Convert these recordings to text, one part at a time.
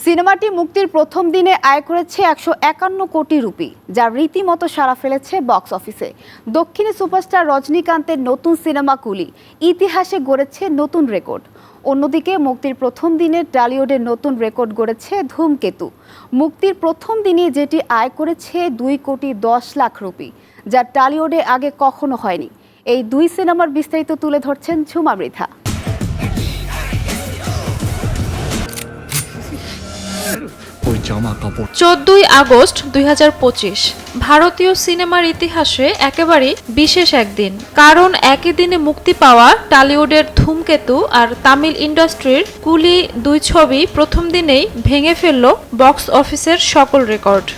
সিনেমাটি মুক্তির প্রথম দিনে আয় করেছে ১৫১ কোটি রুপি, যা রীতিমতো সাড়া ফেলেছে বক্স অফিসে। দক্ষিণী সুপারস্টার রজনীকান্তের নতুন সিনেমা কুলি ইতিহাসে গড়েছে নতুন রেকর্ড। অন্যদিকে মুক্তির প্রথম দিনে টলিউডের নতুন রেকর্ড গড়েছে ধূমকেতু। মুক্তির প্রথম দিনে যেটি আয় করেছে ২,১০,০০,০০০ রুপি, যা টলিউডে আগে কখনো হয়নি। এই দুই সিনেমার বিস্তারিত তুলে ধরছেন ঝুমা মৃধা। 14 আগস্ট 2025 ভারতীয় সিনেমার ইতিহাসে একেবারেই বিশেষ একদিন। কারণ একই দিনে মুক্তি পাওয়া টলিউডের ধূমকেতু আর তামিল ইন্ডাস্ট্রির কুলি দুই ছবি প্রথম দিনেই ভেঙে ফেলল বক্স অফিসের সকল রেকর্ড।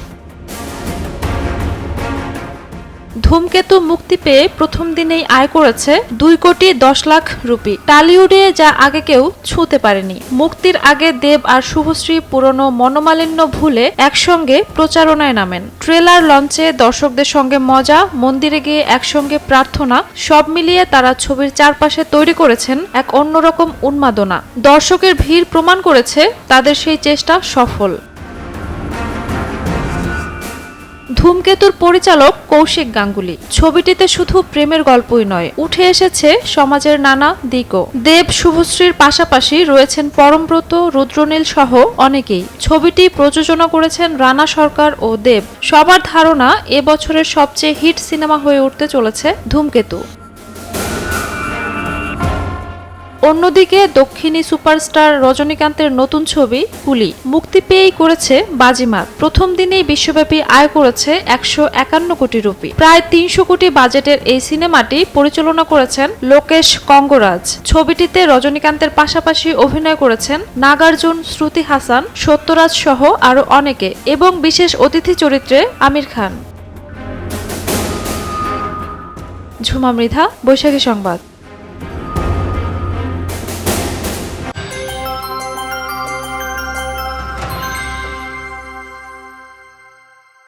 ধূমকেতু মুক্তি পেয়ে প্রথম দিনেই আয় করেছে 2,10,00,000 রুপি, টলিউডে যা আগে কেউ ছুঁতে পারেনি। মুক্তির আগে দেব আর শুভশ্রী পুরনো মনোমালিন্য ভুলে একসঙ্গে প্রচারণায় নামেন। ট্রেলার লঞ্চে দর্শকদের সঙ্গে মজা, মন্দিরে গিয়ে একসঙ্গে প্রার্থনা, সব মিলিয়ে তারা ছবির চারপাশে তৈরি করেছেন এক অন্যরকম উন্মাদনা। দর্শকের ভিড় প্রমাণ করেছে তাদের সেই চেষ্টা সফল। ধূমকেতুর পরিচালক কৌশিক গাঙ্গুলি। ছবিটিতে শুধু প্রেমের গল্পই নয়, উঠে এসেছে সমাজের নানা দিকও। দেব শুভশ্রীর পাশাপাশি রয়েছেন পরমব্রত, রুদ্রনীল সহ অনেকেই। ছবিটি প্রযোজনা করেছেন রানা সরকার ও দেব। সবার ধারণা এবছরের সবচেয়ে হিট সিনেমা হয়ে উঠতে চলেছে ধূমকেতু। অন্যদিকে দক্ষিণী সুপারস্টার রজনীকান্তের নতুন ছবি কুলি মুক্তি পেয়েই করেছে বাজিমাত। প্রথম দিনেই বিশ্বব্যাপী আয় করেছে ১৫১ কোটি রুপি। প্রায় ৩০০ কোটি বাজেটের এই সিনেমাটি পরিচালনা করেছেন লোকেশ কঙ্গরাজ। ছবিটিতে রজনীকান্তের পাশাপাশি অভিনয় করেছেন নাগার্জুন, শ্রুতি হাসান, সত্যরাজ সহ আরো অনেকে এবং বিশেষ অতিথি চরিত্রে আমির খান। ঝুমা মৃধা, বৈশাখী সংবাদ।